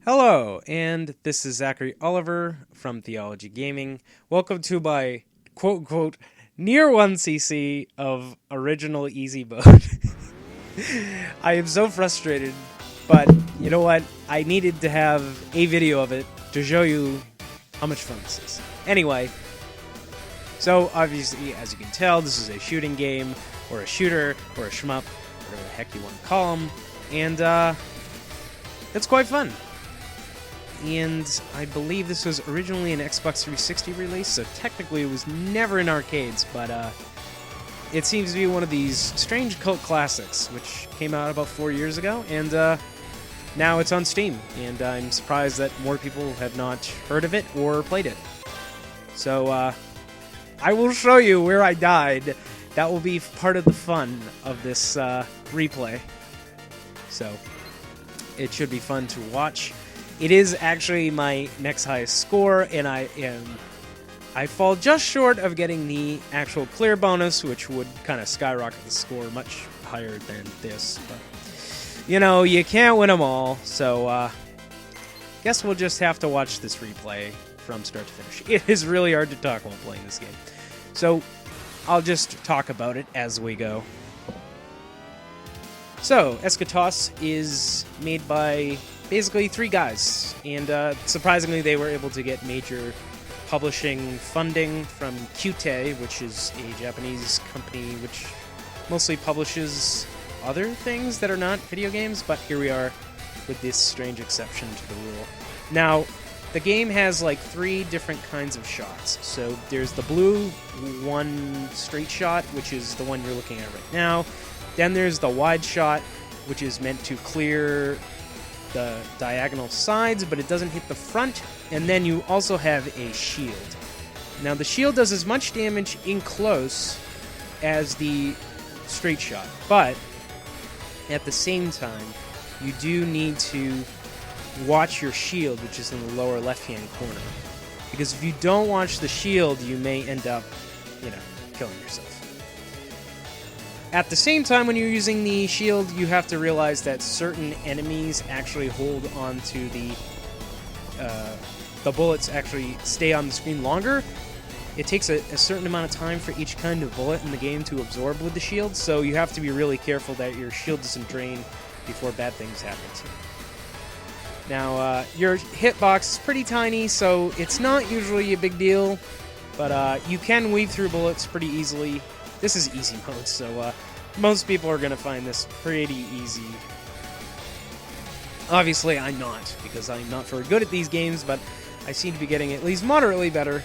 Hello, and this is Zachary Oliver from Theology Gaming. Welcome to my quote-unquote near 1cc of original easy mode. I am so frustrated, but you know what? I needed to have a video of it to show you how much fun this is. Anyway, so obviously, as you can tell, this is a shooting game, or a shooter, or a shmup, whatever the heck you want to call them, and it's quite fun. And I believe this was originally an Xbox 360 release, so technically it was never in arcades, but it seems to be one of these strange cult classics, which came out about 4 years ago, and now it's on Steam, and I'm surprised that more people have not heard of it or played it. So I will show you where I died. That will be part of the fun of this replay. So it should be fun to watch. It is actually my next highest score, and I fall just short of getting the actual clear bonus, which would kind of skyrocket the score much higher than this. But, you know, you can't win them all, so guess we'll just have to watch this replay from start to finish. It is really hard to talk while playing this game. So I'll just talk about it as we go. So, Eschatos is made by basically three guys, and surprisingly they were able to get major publishing funding from Qt, which is a Japanese company which mostly publishes other things that are not video games, but here we are with this strange exception to the rule. Now, the game has like three different kinds of shots. So there's the blue one straight shot, which is the one you're looking at right now. Then there's the wide shot, which is meant to clear the diagonal sides, but it doesn't hit the front. And then you also have a shield. Now the shield does as much damage in close as the straight shot, but at the same time, you do need to watch your shield, which is in the lower left-hand corner. Because if you don't watch the shield, you may end up, killing yourself. At the same time, when you're using the shield, you have to realize that certain enemies actually hold on to the bullets actually stay on the screen longer. It takes a certain amount of time for each kind of bullet in the game to absorb with the shield, so you have to be really careful that your shield doesn't drain before bad things happen to you. Now, your hitbox is pretty tiny, so it's not usually a big deal, but you can weave through bullets pretty easily. This is easy mode, so most people are going to find this pretty easy. Obviously, I'm not, because I'm not very good at these games, but I seem to be getting at least moderately better.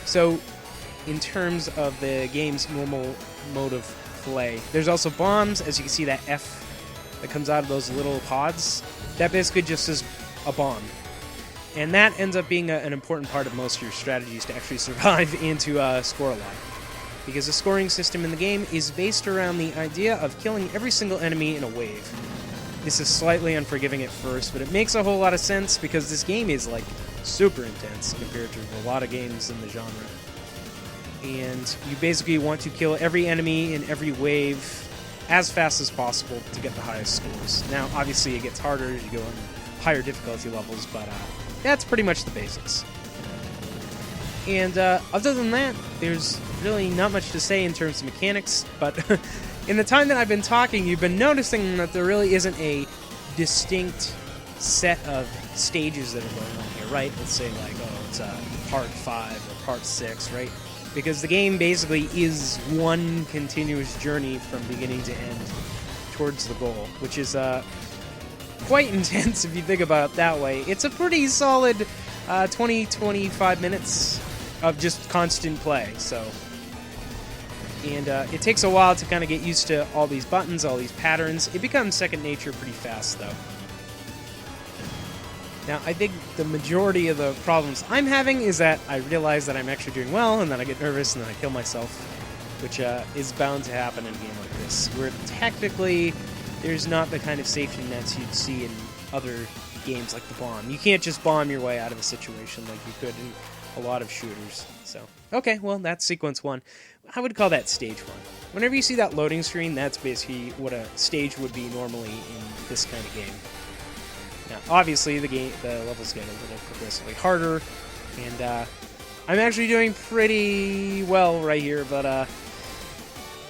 So, in terms of the game's normal mode of play, there's also bombs. As you can see, that F that comes out of those little pods, that basically just is a bomb. And that ends up being an important part of most of your strategies to actually survive and to score a lot. Because the scoring system in the game is based around the idea of killing every single enemy in a wave. This is slightly unforgiving at first, but it makes a whole lot of sense because this game is, like, super intense compared to a lot of games in the genre. And you basically want to kill every enemy in every wave as fast as possible to get the highest scores. Now, obviously, it gets harder as you go on higher difficulty levels, but that's pretty much the basics. And other than that, there's really not much to say in terms of mechanics, but in the time that I've been talking, you've been noticing that there really isn't a distinct set of stages that are going on here, right? Let's say, like, it's part 5 or part 6, right? Because the game basically is one continuous journey from beginning to end towards the goal, which is quite intense if you think about it that way. It's a pretty solid 20-25 minutes of just constant play, so. And it takes a while to kind of get used to all these buttons, all these patterns. It becomes second nature pretty fast, though. Now, I think the majority of the problems I'm having is that I realize that I'm actually doing well, and then I get nervous, and then I kill myself, which is bound to happen in a game like this, where technically there's not the kind of safety nets you'd see in other games like the bomb. You can't just bomb your way out of a situation like you could in a lot of shooters. So, okay, well, that's sequence 1. I would call that stage 1. Whenever you see that loading screen, that's basically what a stage would be normally in this kind of game. Now, obviously, the levels get a little progressively harder, and I'm actually doing pretty well right here, but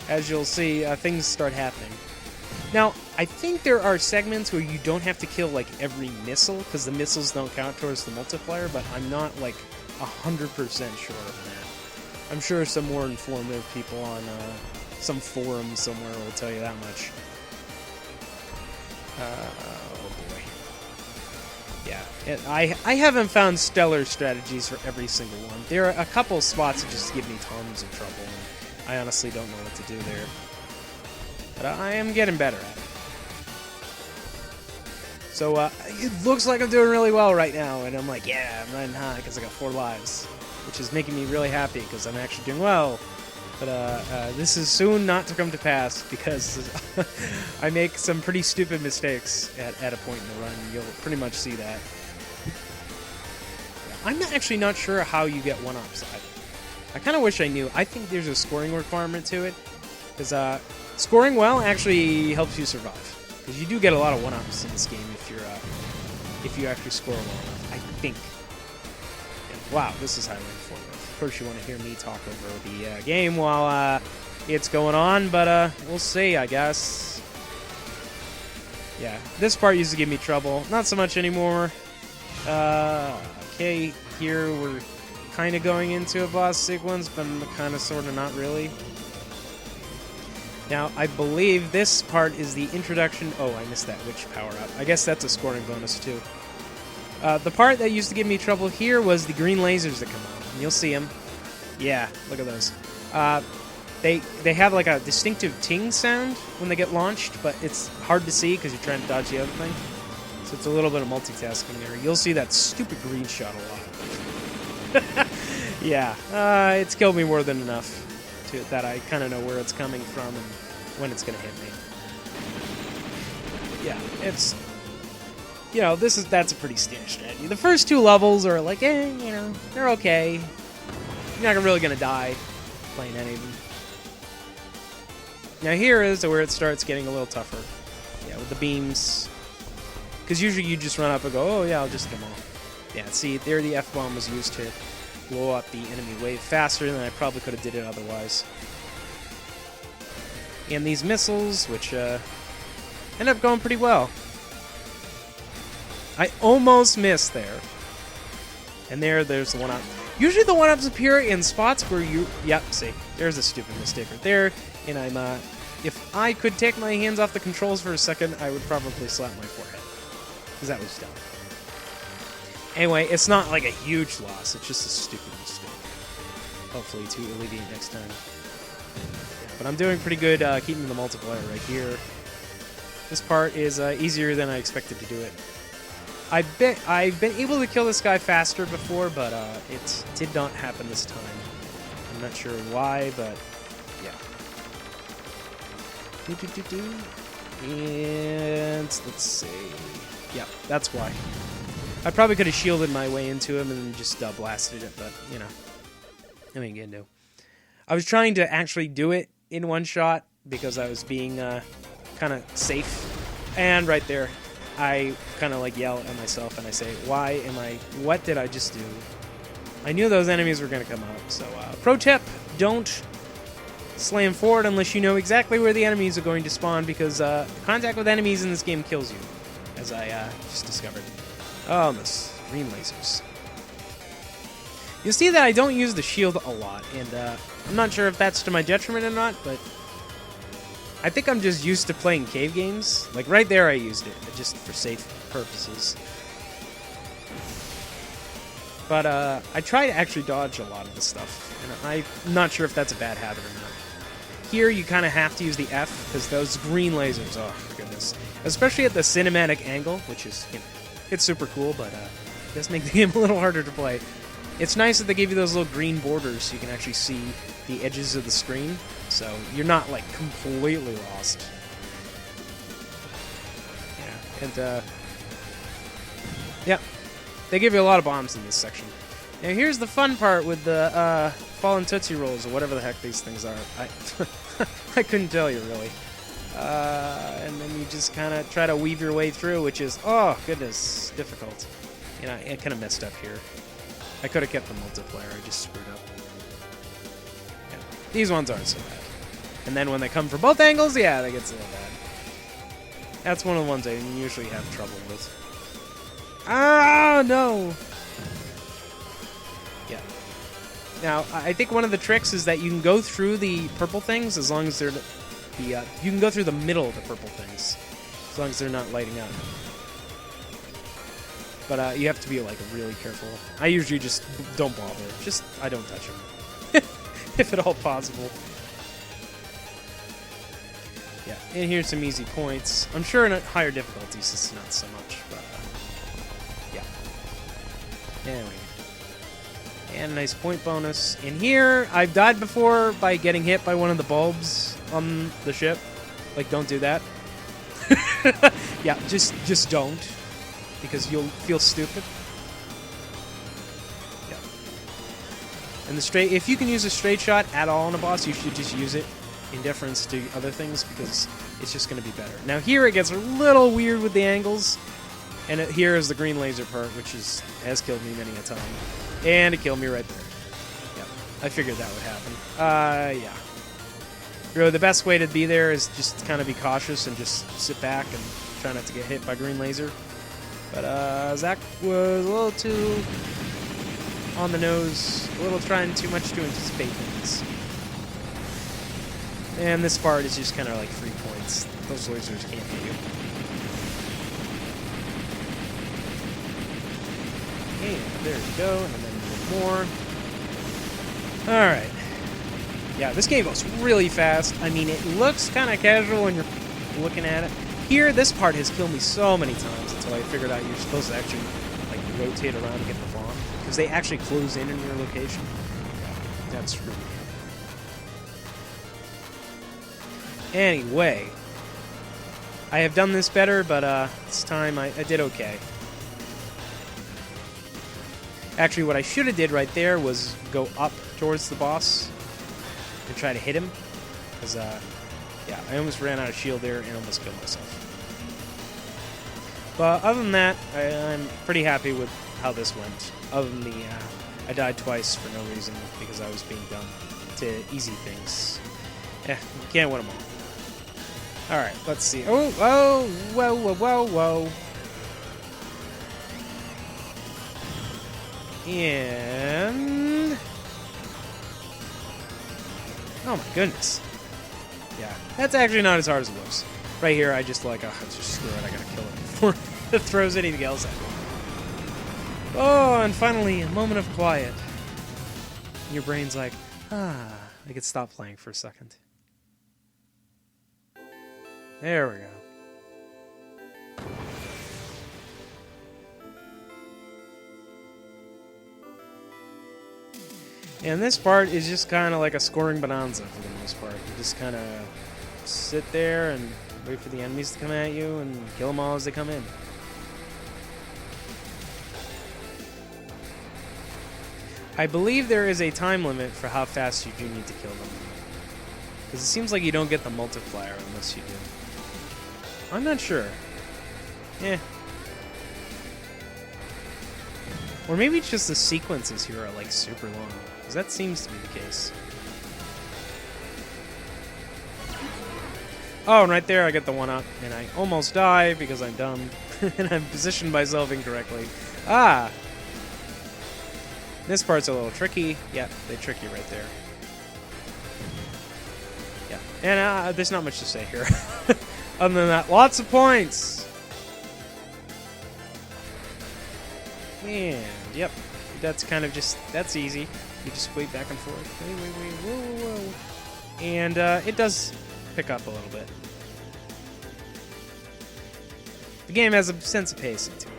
as you'll see, things start happening. Now, I think there are segments where you don't have to kill, like, every missile, because the missiles don't count towards the multiplier, but I'm not, like, 100% sure of that. I'm sure some more informative people on some forum somewhere will tell you that much. Oh boy. Yeah, I haven't found stellar strategies for every single one. There are a couple spots that just give me tons of trouble, and I honestly don't know what to do there. But I am getting better at it. So it looks like I'm doing really well right now, and I'm like, yeah, I'm riding high because I got 4 lives, which is making me really happy because I'm actually doing well. But this is soon not to come to pass because I make some pretty stupid mistakes at a point in the run. You'll pretty much see that. I'm actually not sure how you get 1-ups. I kind of wish I knew. I think there's a scoring requirement to it, because scoring well actually helps you survive. Because you do get a lot of 1-ups in this game if you actually score well enough, I think. And, wow, this is highly informative. Of course, you want to hear me talk over the game while it's going on, but we'll see, I guess. Yeah, this part used to give me trouble. Not so much anymore. Okay, here we're kind of going into a boss sequence, but kind of, sort of, not really. Now, I believe this part is the introduction... Oh, I missed that witch power-up. I guess that's a scoring bonus, too. The part that used to give me trouble here was the green lasers that come out. And you'll see them. Yeah, look at those. They have like a distinctive ting sound when they get launched, but it's hard to see because you're trying to dodge the other thing. So it's a little bit of multitasking there. You'll see that stupid green shot a lot. Yeah, it's killed me more than enough that I kind of know where it's coming from and when it's going to hit me. Yeah, it's... You know, that's a pretty standard strategy. The first 2 levels are like, you know, they're okay. You're not really going to die playing any of them. Now here is where it starts getting a little tougher. Yeah, with the beams. Because usually you just run up and go, oh yeah, I'll just get them all. Yeah, see, there the F-bomb was used to blow up the enemy wave faster than I probably could have did it otherwise. And these missiles, which end up going pretty well. I almost missed there. And there's the 1-up. Usually the 1-ups appear in spots where you... Yep, see, there's a stupid mistake right there. And I'm, if I could take my hands off the controls for a second, I would probably slap my forehead. Because that was dumb. Anyway, it's not like a huge loss. It's just a stupid mistake. Hopefully to alleviate next time. Yeah, but I'm doing pretty good keeping the multiplier right here. This part is easier than I expected to do it. I've been able to kill this guy faster before, but it did not happen this time. I'm not sure why, but yeah. And let's see. Yeah, that's why. I probably could have shielded my way into him and just blasted it, but, you know. I mean, again, no. I was trying to actually do it in one shot because I was being kind of safe. And right there, I kind of like yell at myself and I say, what did I just do? I knew those enemies were going to come out. So, pro tip, don't slam forward unless you know exactly where the enemies are going to spawn, because contact with enemies in this game kills you, as I just discovered. Oh, this green lasers. You'll see that I don't use the shield a lot, and I'm not sure if that's to my detriment or not, but I think I'm just used to playing cave games. Like, right there I used it, just for safe purposes. But I try to actually dodge a lot of this stuff, and I'm not sure if that's a bad habit or not. Here, you kind of have to use the F, because those green lasers, oh, for goodness. Especially at the cinematic angle, which is, you know, it's super cool, but it does make the game a little harder to play. It's nice that they give you those little green borders so you can actually see the edges of the screen, so you're not, like, completely lost. Yeah, and, yeah, they give you a lot of bombs in this section. Now, here's the fun part with the Fallen Tootsie Rolls, or whatever the heck these things are. I couldn't tell you, really. And then you just kind of try to weave your way through, which is, oh, goodness, difficult. You know, I kind of messed up here. I could have kept the multiplier. I just screwed up. Yeah, these ones aren't so bad. And then when they come from both angles, yeah, that gets a little bad. That's one of the ones I usually have trouble with. Ah, no! Yeah. Now, I think one of the tricks is that you can go through the purple things as long as they're... you can go through the middle of the purple things as long as they're not lighting up. But you have to be, like, really careful. I usually just don't bother. I don't touch them. If at all possible. Yeah, and here's some easy points. I'm sure in higher difficulties it's not so much, but yeah. Anyway. And a nice point bonus. In here, I've died before by getting hit by one of the bulbs on the ship. Like, don't do that. Yeah, just don't. Because you'll feel stupid. Yeah. And if you can use a straight shot at all on a boss, you should just use it in deference to other things because it's just going to be better. Now here it gets a little weird with the angles, and here is the green laser part, which has killed me many a time. And it killed me right there. Yeah, I figured that would happen. Yeah. Really, the best way to be there is just kind of be cautious and just sit back and try not to get hit by green laser. But Zach was a little too on the nose, a little trying too much to anticipate things. And this part is just kind of like 3 points. Those lasers can't hit you. And there we go, and then a little more. Alright. Yeah, this game goes really fast. I mean, it looks kind of casual when you're looking at it. Here, this part has killed me so many times until I figured out you're supposed to actually like rotate around and get the bomb. Because they actually close in your location. Yeah, that's screwed me. Anyway, I have done this better, but this time I did okay. Actually, what I should have did right there was go up towards the boss and try to hit him. Because, yeah, I almost ran out of shield there and almost killed myself. But other than that, I'm pretty happy with how this went. Other than I died twice for no reason because I was being dumb to easy things. Yeah, you can't win them all. Alright, let's see. Oh, whoa, whoa, whoa, whoa, whoa. And... oh my goodness. Yeah, that's actually not as hard as it looks. Right here, I just like, oh, just screw it, I gotta kill it before it throws anything else at me. Oh, and finally, a moment of quiet. And your brain's like, I could stop playing for a second. There we go. And this part is just kind of like a scoring bonanza for the most part. You just kind of sit there and wait for the enemies to come at you and kill them all as they come in. I believe there is a time limit for how fast you do need to kill them. Because it seems like you don't get the multiplier unless you do. I'm not sure. Eh. Or maybe it's just the sequences here are like super long. Because that seems to be the case. Oh, and right there I get the one up. And I almost die because I'm dumb. And I've positioned myself incorrectly. Ah! This part's a little tricky. Yeah, they trick you right there. Yeah. And there's not much to say here. Other than that, lots of points! And, yep. That's kind of just, that's easy. You just wait back and forth. Wait, whoa, whoa, whoa. And it does pick up a little bit. The game has a sense of pacing to it.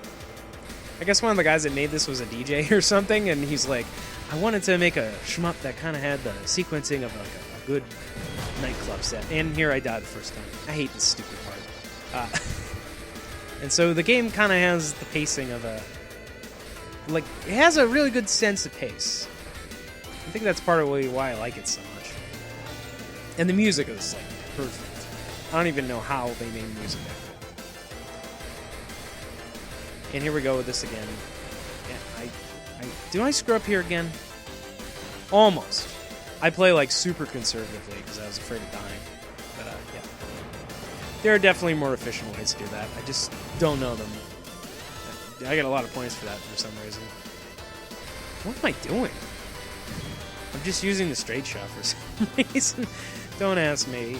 I guess one of the guys that made this was a DJ or something, and he's like, I wanted to make a shmup that kind of had the sequencing of like a good nightclub set. And here I died the first time. I hate this stupid part. And so the game kind of has the pacing of a... like, it has a really good sense of pace. I think that's part of why I like it so much. And the music is, like, perfect. I don't even know how they made music that good. And here we go with this again. Yeah, do I screw up here again? Almost. I play like super conservatively because I was afraid of dying. But yeah. There are definitely more efficient ways to do that. I just don't know them. I get a lot of points for that for some reason. What am I doing? I'm just using the straight shot for some reason. Don't ask me.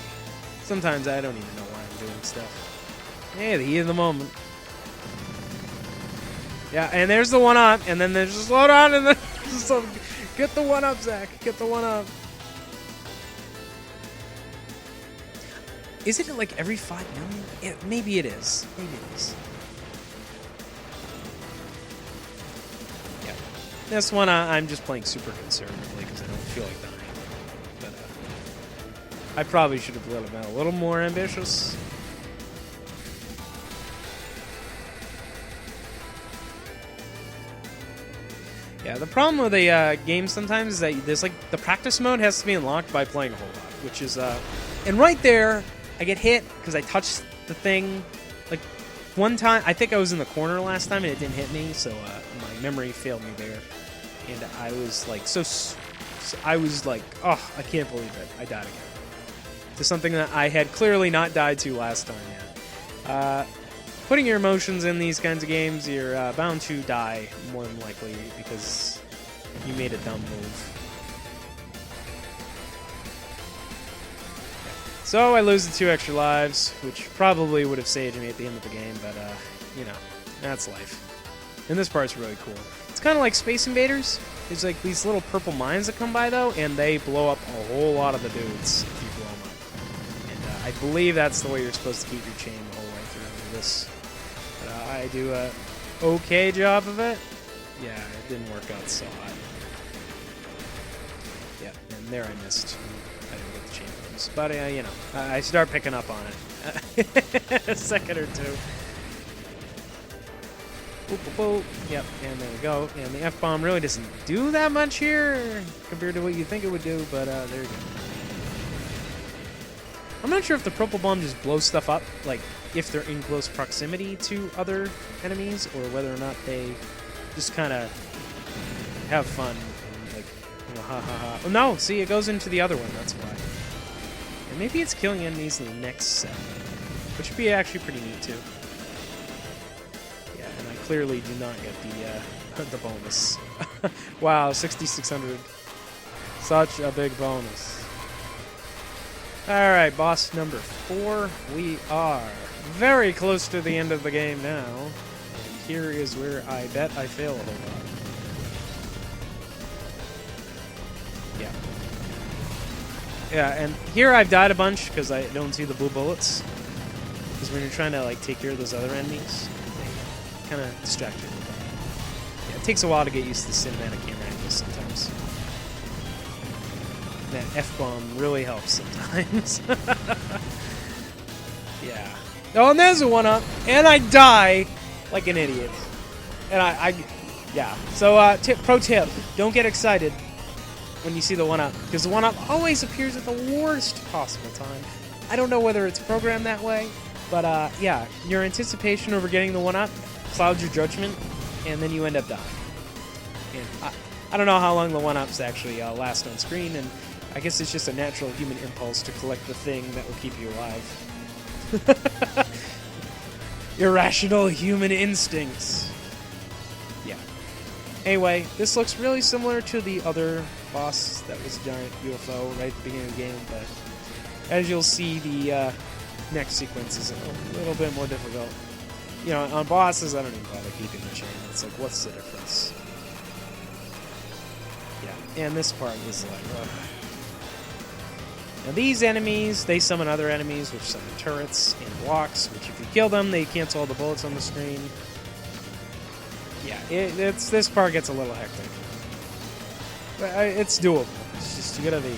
Sometimes I don't even know why I'm doing stuff. Hey, the heat of the moment. Yeah, and there's the one up, and then there's just slow down, and then so get the one up, Zach. Get the one up. Isn't it like every 5 million? Yeah, maybe it is. Maybe it is. Yeah. This one I'm just playing super conservatively because I don't feel like dying. But I probably should have been a little more ambitious. Yeah, the problem with a game sometimes is that there's like the practice mode has to be unlocked by playing a whole lot, which is and right there I get hit because I touched the thing. Like one time, I think I was in the corner last time and it didn't hit me, so my memory failed me there, and I was like I was like, oh, I can't believe it, I died again to something that I had clearly not died to last time yet. Putting your emotions in these kinds of games, you're bound to die more than likely because you made a dumb move. So I lose the 2 extra lives, which probably would have saved me at the end of the game, but, you know, that's life. And this part's really cool. It's kind of like Space Invaders. There's like these little purple mines that come by, though, and they blow up a whole lot of the dudes if you blow them up. And I believe that's the way you're supposed to keep your chain the whole way through this. I do a okay job of it. Yeah, it didn't work out so hot. Yeah, and there I missed. I didn't get the chain moves. But, you know, I start picking up on it. A second or two. Boop, boop, boop. Yep, and there we go. And the F-bomb really doesn't do that much here compared to what you think it would do, but there you go. I'm not sure if the purple bomb just blows stuff up, like, if they're in close proximity to other enemies, or whether or not they just kind of have fun and, like, you know, ha ha ha. Oh, no, see, it goes into the other one, that's why. And maybe it's killing enemies in the next set, which would be actually pretty neat, too. Yeah, and I clearly do not get the bonus. Wow, 6,600. Such a big bonus. Alright, boss number 4. We are very close to the end of the game now. And here is where I bet I fail a whole lot. Yeah. Yeah, and here I've died a bunch because I don't see the blue bullets. Because when you're trying to like take care of those other enemies, they kind of distract you a little bit. Yeah, it takes a while to get used to the cinematic camera angles sometimes. That F-bomb really helps sometimes. Yeah. Oh, and there's a 1-up, and I die like an idiot. And yeah. So, pro tip, don't get excited when you see the 1-up, because the 1-up always appears at the worst possible time. I don't know whether it's programmed that way, but, yeah, your anticipation over getting the 1-up clouds your judgment, and then you end up dying. And I don't know how long the 1-ups actually last on screen, and I guess it's just a natural human impulse to collect the thing that will keep you alive. Irrational human instincts. Yeah. Anyway, this looks really similar to the other boss that was a giant UFO right at the beginning of the game, but as you'll see, the next sequence is a little bit more difficult. You know, on bosses, I don't even bother keeping the chain. It's like, what's the difference? Yeah, and this part is like, ugh. Now these enemies, they summon other enemies, which summon turrets and blocks, which if you kill them, they cancel all the bullets on the screen. Yeah, this part gets a little hectic. But it's doable. It's just, you gotta be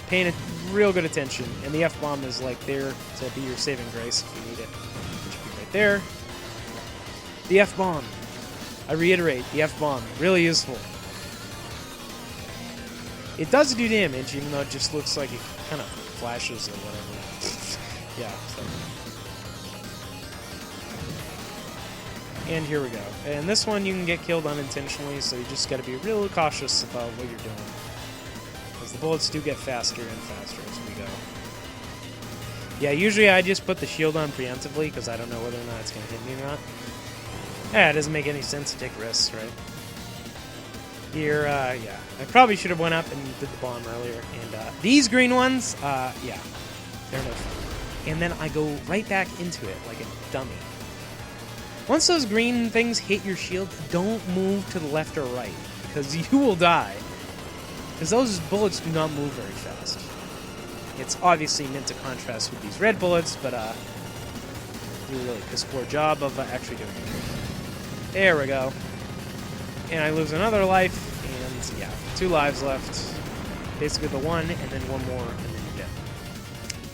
paying real good attention, and the F-bomb is like there to be your saving grace if you need it. Which would be right there. The F-bomb. I reiterate, the F-bomb. Really useful. It does do damage, even though it just looks like it kind of flashes or whatever. yeah. So. And here we go. And this one you can get killed unintentionally, so you just got to be real cautious about what you're doing. Because the bullets do get faster and faster as we go. Yeah, usually I just put the shield on preemptively, because I don't know whether or not it's going to hit me or not. Yeah, it doesn't make any sense to take risks, right? Here, yeah. I probably should have went up and did the bomb earlier. And these green ones, yeah. They're no fun. And then I go right back into it like a dummy. Once those green things hit your shield, don't move to the left or right, because you will die. Because those bullets do not move very fast. It's obviously meant to contrast with these red bullets, but do a really piss poor job of actually doing it. There we go. And I lose another life, and yeah, 2 lives left. Basically the one, and then one more, and then you're dead.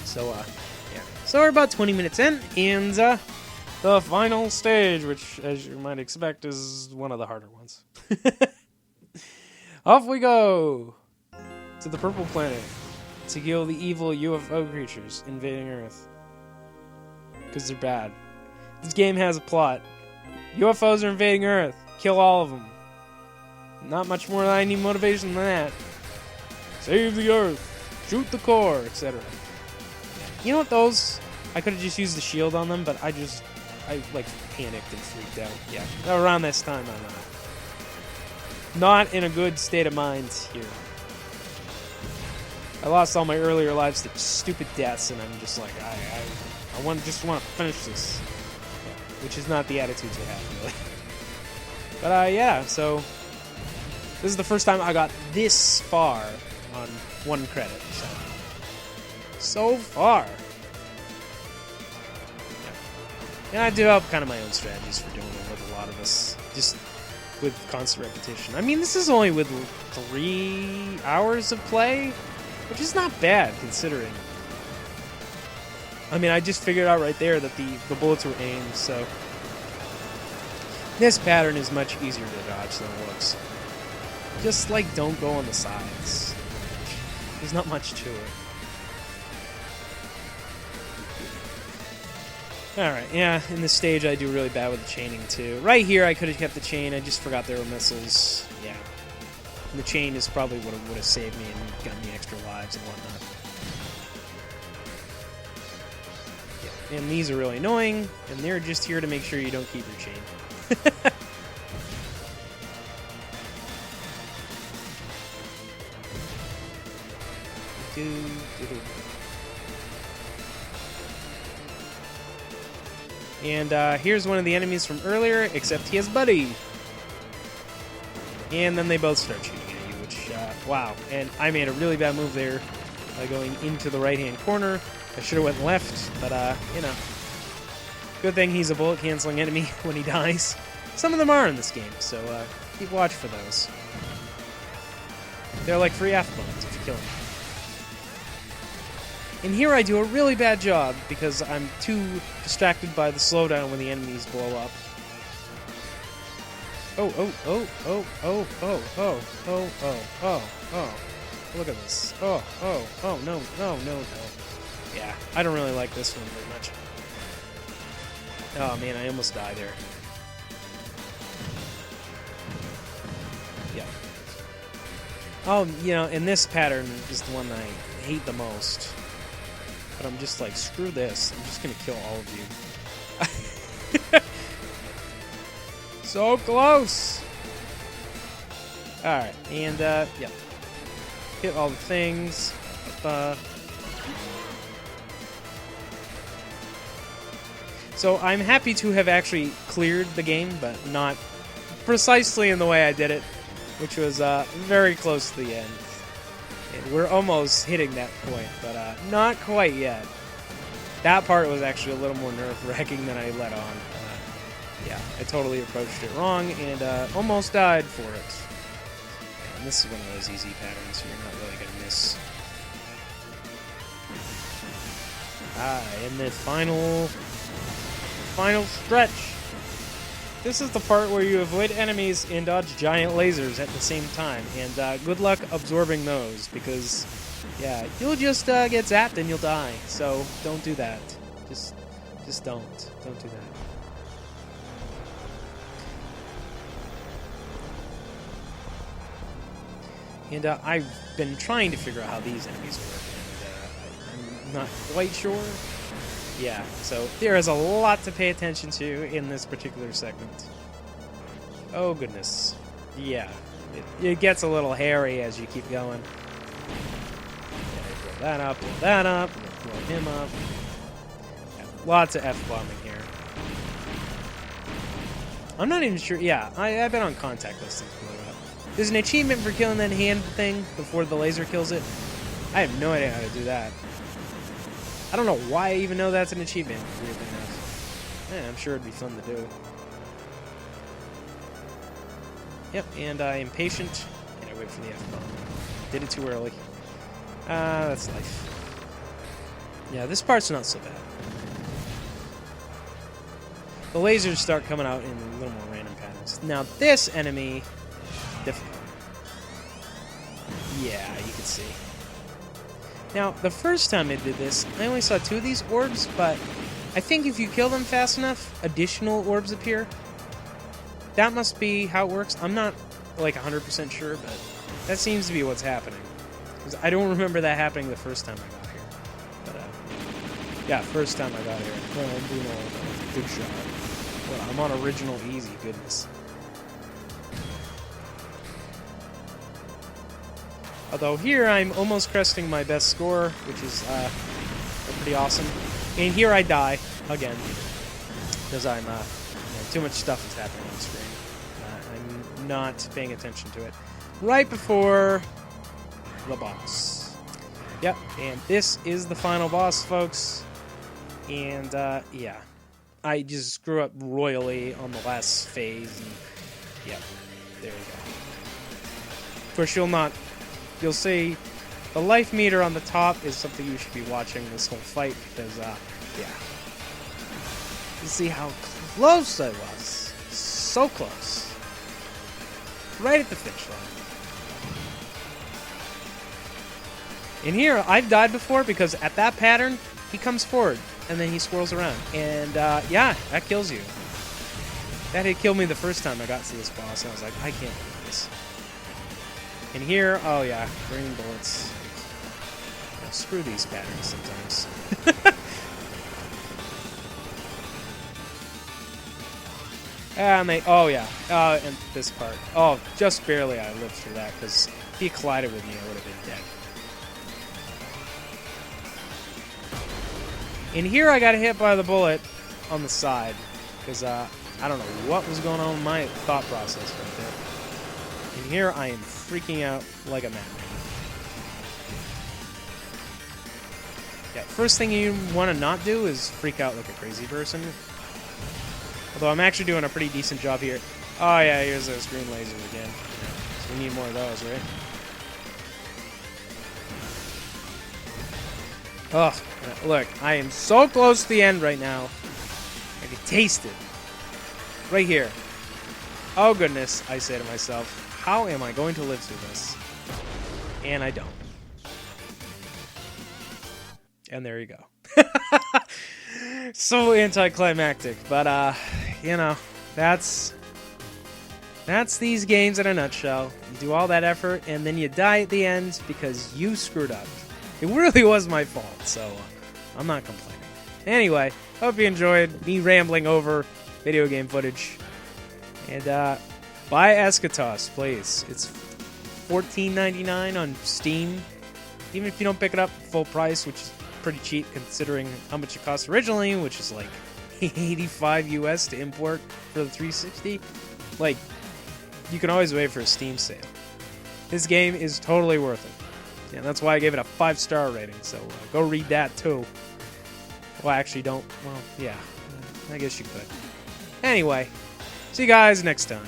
So, yeah. So we're about 20 minutes in, and the final stage, which, as you might expect, is one of the harder ones. Off we go to the purple planet to kill the evil UFO creatures invading Earth. Because they're bad. This game has a plot. UFOs are invading Earth. Kill all of them. Not much more than I need motivation than that. Save the Earth. Shoot the core, etc. You know what, those? I could have just used the shield on them, but I like panicked and freaked out. Yeah, around this time I'm not in a good state of mind here. I lost all my earlier lives to stupid deaths, and I'm just like, I just want to finish this. Yeah, which is not the attitude to have, really. But yeah, so this is the first time I got this far on 1 credit. So far. And I developed kind of my own strategies for doing it with a lot of us, just with constant repetition. I mean, this is only with 3 hours of play, which is not bad, considering. I mean, I just figured out right there that the bullets were aimed, so this pattern is much easier to dodge than it looks. Just, like, don't go on the sides. There's not much to it. Alright, yeah, in this stage I do really bad with the chaining too. Right here I could have kept the chain, I just forgot there were missiles. Yeah. And the chain is probably what would have saved me and gotten me extra lives and whatnot. Yeah. And these are really annoying, and they're just here to make sure you don't keep your chain. And here's one of the enemies from earlier, except he has Buddy. And then they both start shooting at you, which, wow. And I made a really bad move there by going into the right-hand corner. I should have went left, but, you know. Good thing he's a bullet-canceling enemy when he dies. Some of them are in this game, so keep watch for those. They're like free F-bones if you kill them. And here I do a really bad job because I'm too distracted by the slowdown when the enemies blow up. Oh. Look at this. Oh, no. Yeah, I don't really like this one very much. Oh man, I almost died there. Yeah. Oh, you know, and this pattern is the one I hate the most. But I'm just like, screw this. I'm just gonna kill all of you. So close! Alright, and, yeah. Hit all the things. So I'm happy to have actually cleared the game, but not precisely in the way I did it, which was very close to the end. And we're almost hitting that point, but not quite yet. That part was actually a little more nerve-wracking than I let on. Yeah, I totally approached it wrong and almost died for it. And this is one of those easy patterns, so you're not really going to miss. And the final stretch. This is the part where you avoid enemies and dodge giant lasers at the same time, and good luck absorbing those, because Yeah, you'll just get zapped and you'll die. So don't do that. Just don't. Don't do that. And I've been trying to figure out how these enemies work, and I'm not quite sure. Yeah, so there is a lot to pay attention to in this particular segment. Oh, goodness. Yeah, it gets a little hairy as you keep going. Yeah, blow that up, blow him up. Yeah, lots of F-bombing here. I'm not even sure. Yeah, I've been on contact listings for that. There's an achievement for killing that hand thing before the laser kills it. I have no idea how to do that. I don't know why I even know that's an achievement. Weirdly enough. Yeah, I'm sure it'd be fun to do. Yep, and I am patient, and I wait for the F-bomb. Did it too early. That's life. Yeah, this part's not so bad. The lasers start coming out in a little more random patterns. Now, this enemy... difficult. Yeah, you can see. Now, the first time I did this, I only saw 2 of these orbs, but I think if you kill them fast enough, additional orbs appear. That must be how it works. I'm not, like, 100% sure, but that seems to be what's happening. Because I don't remember that happening the first time I got here. But, yeah, first time I got here. Well, I'm doing all that. Good shot. Well, I'm on original easy, goodness. Although here I'm almost cresting my best score, which is pretty awesome. And here I die again because I'm too much stuff is happening on the screen. I'm not paying attention to it. Right before the boss. Yep, and this is the final boss, folks. And yeah, I just screw up royally on the last phase. And, yeah, there we go. Of course, you'll see the life meter on the top is something you should be watching this whole fight because, yeah. You see how close I was. So close. Right at the finish line. In here, I've died before because at that pattern, he comes forward and then he swirls around. And, yeah, that kills you. That had killed me the first time I got to this boss, and I was like, I can't do this. And here, oh yeah, green bullets. Yeah, screw these patterns sometimes. Oh yeah, and this part. Oh, just barely I lived through that, because if he collided with me, I would have been dead. And here I got hit by the bullet on the side, because I don't know what was going on with my thought process right there. And here I am freaking out like a madman. Yeah, first thing you want to not do is freak out like a crazy person. Although I'm actually doing a pretty decent job here. Oh yeah, here's those green lasers again. So we need more of those, right? Ugh, look, I am so close to the end right now. I can taste it. Right here. Oh goodness, I say to myself. How am I going to live through this? And I don't. And there you go. So anticlimactic, but you know, that's these games in a nutshell. You do all that effort, and then you die at the end because you screwed up. It really was my fault, so I'm not complaining. Anyway, hope you enjoyed me rambling over video game footage. And buy Eschatos, please. It's $14.99 on Steam. Even if you don't pick it up full price, which is pretty cheap considering how much it cost originally, which is like $85 US to import for the 360. Like, you can always wait for a Steam sale. This game is totally worth it. And that's why I gave it a 5-star rating, so go read that too. Well, actually don't. Well, yeah. I guess you could. Anyway, see you guys next time.